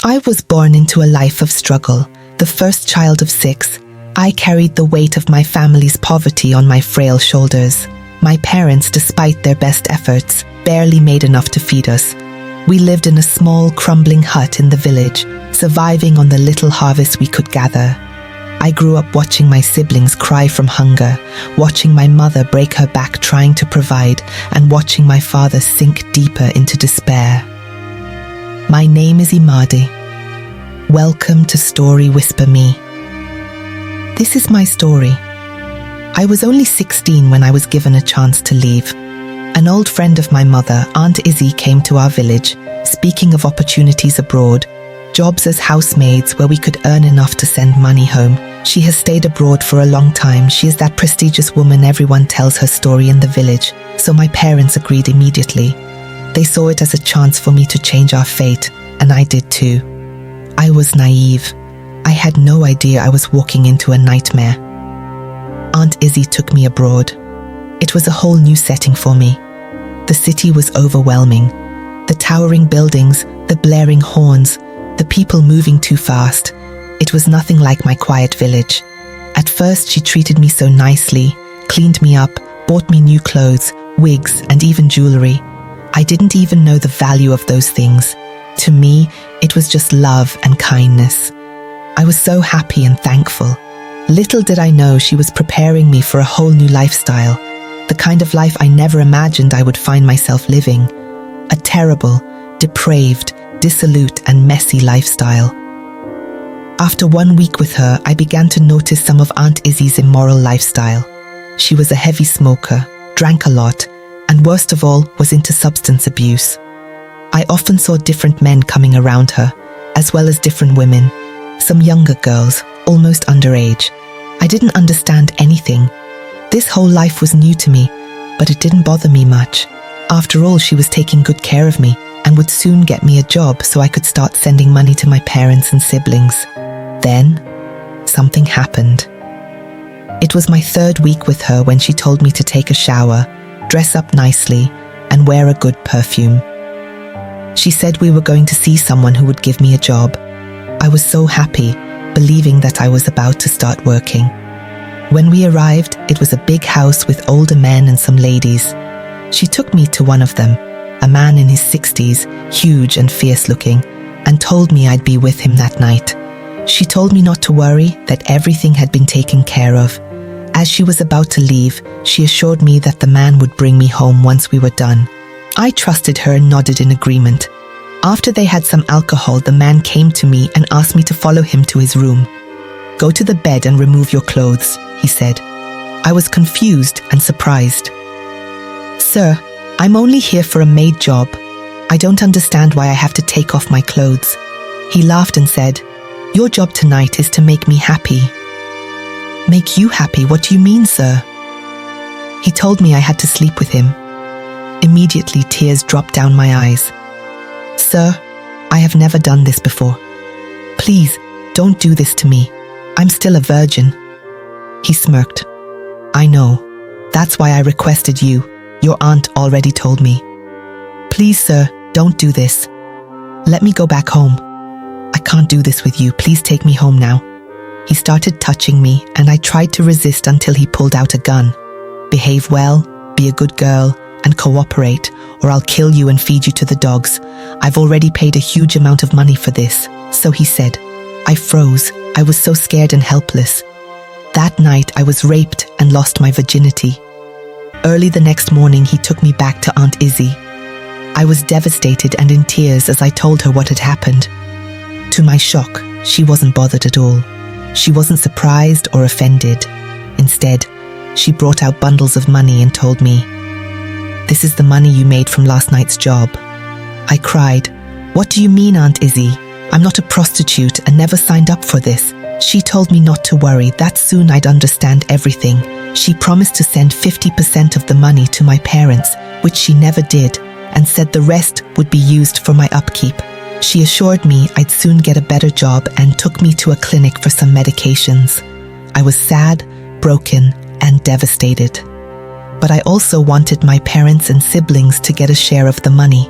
I was born into a life of struggle, the first child of 6. I carried the weight of my family's poverty on my frail shoulders. My parents, despite their best efforts, barely made enough to feed us. We lived in a small, crumbling hut in the village, surviving on the little harvest we could gather. I grew up watching my siblings cry from hunger, watching my mother break her back trying to provide, and watching my father sink deeper into despair. My name is Imade. Welcome to Story Whisper Me. This is my story. I was only 16 when I was given a chance to leave. An old friend of my mother, Aunt Izzy, came to our village, speaking of opportunities abroad, jobs as housemaids where we could earn enough to send money home. She has stayed abroad for a long time. She is that prestigious woman everyone tells her story in the village, so my parents agreed immediately. They saw it as a chance for me to change our fate, and I did too. I was naive. I had no idea I was walking into a nightmare. Aunt Izzy took me abroad. It was a whole new setting for me. The city was overwhelming. The towering buildings, the blaring horns, the people moving too fast. It was nothing like my quiet village. At first, she treated me so nicely, cleaned me up, bought me new clothes, wigs, and even jewelry. I didn't even know the value of those things. To me, it was just love and kindness. I was so happy and thankful. Little did I know she was preparing me for a whole new lifestyle, the kind of life I never imagined I would find myself living. A terrible, depraved, dissolute and messy lifestyle. After 1 week with her, I began to notice some of Aunt Izzy's immoral lifestyle. She was a heavy smoker, drank a lot, and worst of all, was into substance abuse. I often saw different men coming around her, as well as different women, some younger girls, almost underage. I didn't understand anything. This whole life was new to me, but it didn't bother me much. After all, she was taking good care of me and would soon get me a job so I could start sending money to my parents and siblings. Then, something happened. It was my 3rd week with her when she told me to take a shower, dress up nicely, and wear a good perfume. She said we were going to see someone who would give me a job. I was so happy, believing that I was about to start working. When we arrived, it was a big house with older men and some ladies. She took me to one of them, a man in his 60s, huge and fierce looking, and told me I'd be with him that night. She told me not to worry, that everything had been taken care of. As she was about to leave, she assured me that the man would bring me home once we were done. I trusted her and nodded in agreement. After they had some alcohol, the man came to me and asked me to follow him to his room. "Go to the bed and remove your clothes," he said. I was confused and surprised. "Sir, I'm only here for a maid job. I don't understand why I have to take off my clothes." He laughed and said, "Your job tonight is to make me happy." "Make you happy? What do you mean, sir?" He told me I had to sleep with him. Immediately, tears dropped down my eyes. "Sir, I have never done this before. Please, don't do this to me. I'm still a virgin." He smirked. "I know. That's why I requested you. Your aunt already told me. Please, sir, don't do this. Let me go back home. I can't do this with you. Please take me home now." He started touching me, and I tried to resist until he pulled out a gun. "Behave well, be a good girl, and cooperate, or I'll kill you and feed you to the dogs. I've already paid a huge amount of money for this," so he said. I froze. I was so scared and helpless. That night, I was raped and lost my virginity. Early the next morning, he took me back to Aunt Izzy. I was devastated and in tears as I told her what had happened. To my shock, she wasn't bothered at all. She wasn't surprised or offended. Instead, she brought out bundles of money and told me, "This is the money you made from last night's job." I cried, "What do you mean, Aunt Izzy? I'm not a prostitute and never signed up for this." She told me not to worry, that soon I'd understand everything. She promised to send 50% of the money to my parents, which she never did, and said the rest would be used for my upkeep. She assured me I'd soon get a better job and took me to a clinic for some medications. I was sad, broken, and devastated. But I also wanted my parents and siblings to get a share of the money.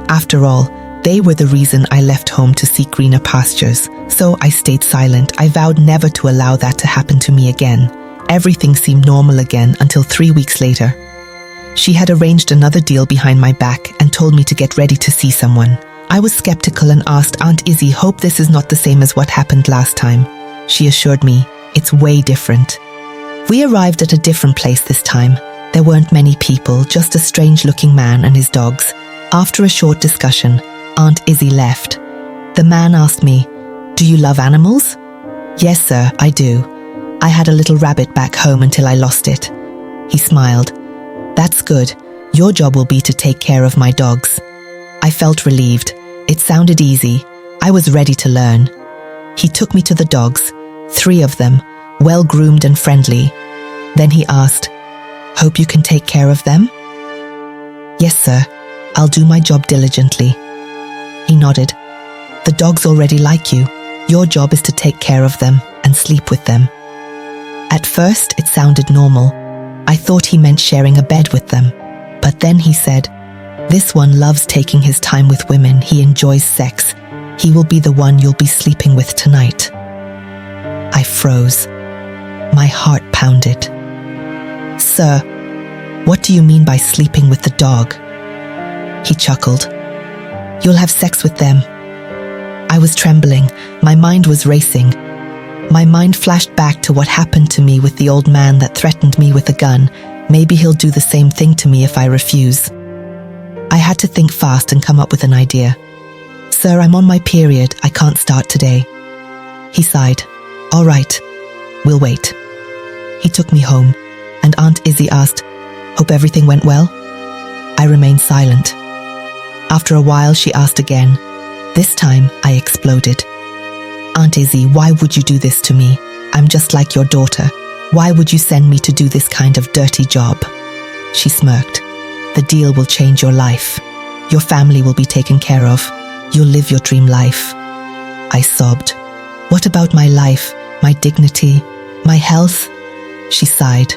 After all, They were the reason I left home to seek greener pastures. So I stayed silent. I vowed never to allow that to happen to me again. Everything seemed normal again until 3 weeks later. She had arranged another deal behind my back and told me to get ready to see someone. I was skeptical and asked Aunt Izzy, hope this is not the same as what happened last time. She assured me, it's way different. We arrived at a different place this time. There weren't many people, just a strange-looking man and his dogs. After a short discussion, Aunt Izzy left. The man asked me, do you love animals? Yes, sir, I do. I had a little rabbit back home until I lost it. He smiled. That's good. Your job will be to take care of my dogs. I felt relieved. It sounded easy. I was ready to learn. He took me to the dogs, 3 of them, well-groomed and friendly. Then he asked, hope you can take care of them? Yes, sir. I'll do my job diligently. He nodded. The dogs already like you. Your job is to take care of them and sleep with them. At first, it sounded normal. I thought he meant sharing a bed with them. But then he said, this one loves taking his time with women. He enjoys sex. He will be the one you'll be sleeping with tonight. I froze. My heart pounded. Sir, what do you mean by sleeping with the dog? He chuckled. You'll have sex with them. I was trembling. My mind was racing. My mind flashed back to what happened to me with the old man that threatened me with a gun. Maybe he'll do the same thing to me if I refuse. I had to think fast and come up with an idea. Sir, I'm on my period. I can't start today. He sighed. All right, we'll wait. He took me home, and Aunt Izzy asked, hope everything went well? I remained silent. After a while, she asked again. This time, I exploded. Aunt Izzy, why would you do this to me? I'm just like your daughter. Why would you send me to do this kind of dirty job? She smirked. The deal will change your life. Your family will be taken care of. You'll live your dream life. I sobbed. What about my life, my dignity, my health? She sighed.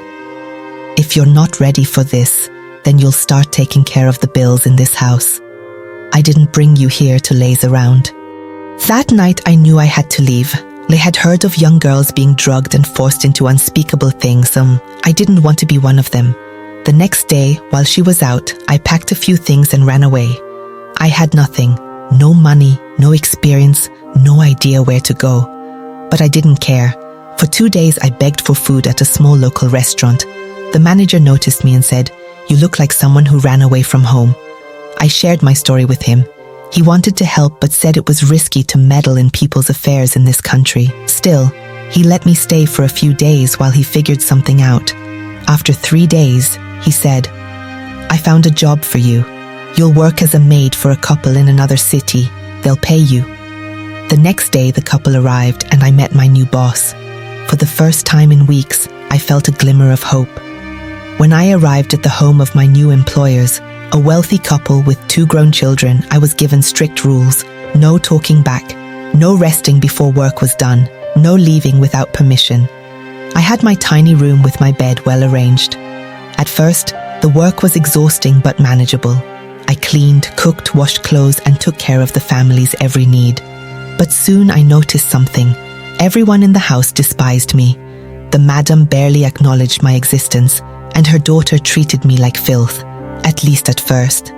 If you're not ready for this, then you'll start taking care of the bills in this house. I didn't bring you here to laze around. That night I knew I had to leave. I had heard of young girls being drugged and forced into unspeakable things. I didn't want to be one of them. The next day, while she was out, I packed a few things and ran away. I had nothing, no money, no experience, no idea where to go. But I didn't care. For 2 days I begged for food at a small local restaurant. The manager noticed me and said, you look like someone who ran away from home. I shared my story with him. He wanted to help but said it was risky to meddle in people's affairs in this country. Still, he let me stay for a few days while he figured something out. After 3 days, he said, I found a job for you. You'll work as a maid for a couple in another city. They'll pay you. The next day, the couple arrived and I met my new boss. For the first time in weeks, I felt a glimmer of hope. When I arrived at the home of my new employers, a wealthy couple with 2 grown children, I was given strict rules. No talking back, no resting before work was done, no leaving without permission. I had my tiny room with my bed well arranged. At first, the work was exhausting but manageable. I cleaned, cooked, washed clothes and took care of the family's every need. But soon I noticed something. Everyone in the house despised me. The madam barely acknowledged my existence, and her daughter treated me like filth. At least at first.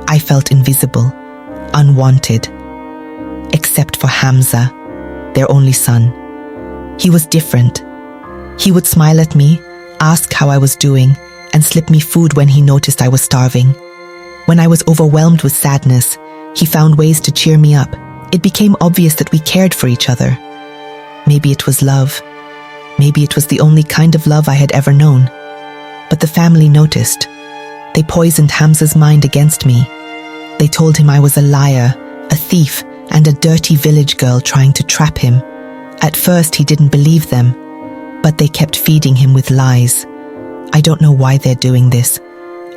I felt invisible, unwanted. Except for Hamza, their only son. He was different. He would smile at me, ask how I was doing, and slip me food when he noticed I was starving. When I was overwhelmed with sadness, he found ways to cheer me up. It became obvious that we cared for each other. Maybe it was love. Maybe it was the only kind of love I had ever known. But the family noticed. They poisoned Hamza's mind against me. They told him I was a liar, a thief, and a dirty village girl trying to trap him. At first, he didn't believe them, but they kept feeding him with lies. I don't know why they're doing this.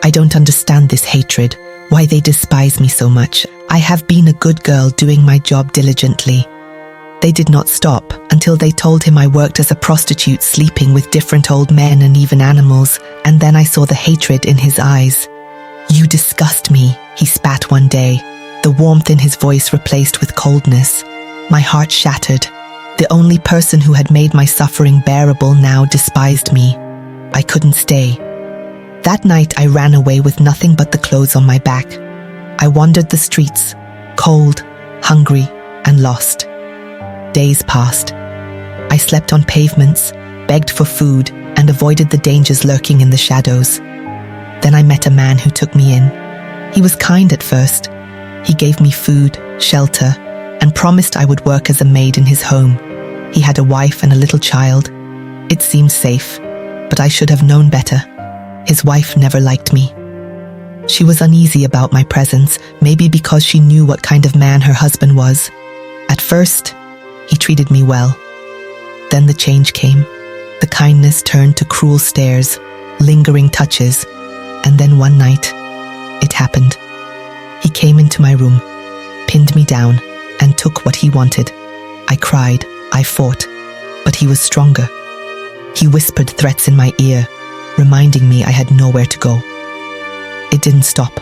I don't understand this hatred, why they despise me so much. I have been a good girl doing my job diligently. They did not stop until they told him I worked as a prostitute, sleeping with different old men and even animals, and then I saw the hatred in his eyes. You disgust me, he spat one day. the warmth in his voice replaced with coldness. My heart shattered. The only person who had made my suffering bearable now despised me. I couldn't stay. That night I ran away with nothing but the clothes on my back. I wandered the streets, cold, hungry, and lost. Days passed. I slept on pavements, begged for food, and avoided the dangers lurking in the shadows. Then I met a man who took me in. He was kind at first. He gave me food, shelter, and promised I would work as a maid in his home. He had a wife and a little child. It seemed safe, but I should have known better. His wife never liked me. She was uneasy about my presence, maybe because she knew what kind of man her husband was. At first, he treated me well. Then the change came. The kindness turned to cruel stares, lingering touches, and then one night, it happened. He came into my room, pinned me down, and took what he wanted. I cried, I fought, but he was stronger. He whispered threats in my ear, reminding me I had nowhere to go. It didn't stop.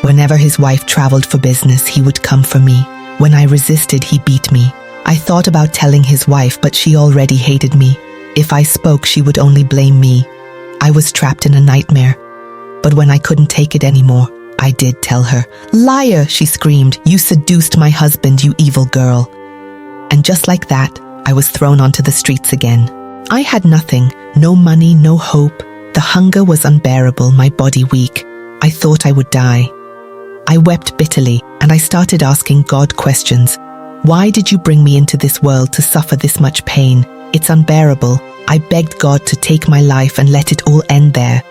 Whenever his wife traveled for business, he would come for me. When I resisted, he beat me. I thought about telling his wife, but she already hated me. If I spoke, she would only blame me. I was trapped in a nightmare. But when I couldn't take it anymore, I did tell her. "Liar," she screamed. "You seduced my husband, you evil girl." And just like that, I was thrown onto the streets again. I had nothing, no money, no hope. The hunger was unbearable, my body weak. I thought I would die. I wept bitterly, and I started asking God questions. Why did you bring me into this world to suffer this much pain? It's unbearable. I begged God to take my life and let it all end there.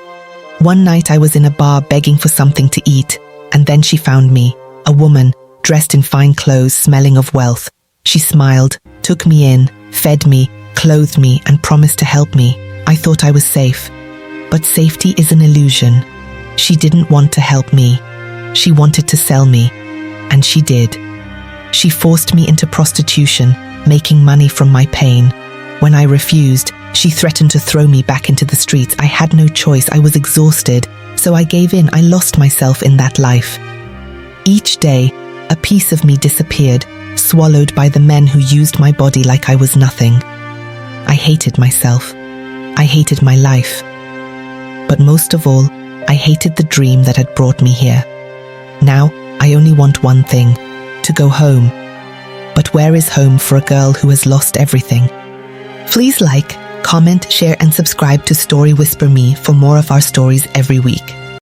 One night I was in a bar begging for something to eat, and then she found me, a woman, dressed in fine clothes, smelling of wealth. She smiled, took me in, fed me, clothed me, and promised to help me. I thought I was safe. But safety is an illusion. She didn't want to help me. She wanted to sell me, and she did. She forced me into prostitution, making money from my pain. When I refused, she threatened to throw me back into the streets. I had no choice. I was exhausted, so I gave in. I lost myself in that life. Each day, a piece of me disappeared, swallowed by the men who used my body like I was nothing. I hated myself. I hated my life. But most of all, I hated the dream that had brought me here. Now, I only want one thing, to go home. But where is home for a girl who has lost everything? Please like, comment, share, and subscribe to Story Whisper Me for more of our stories every week.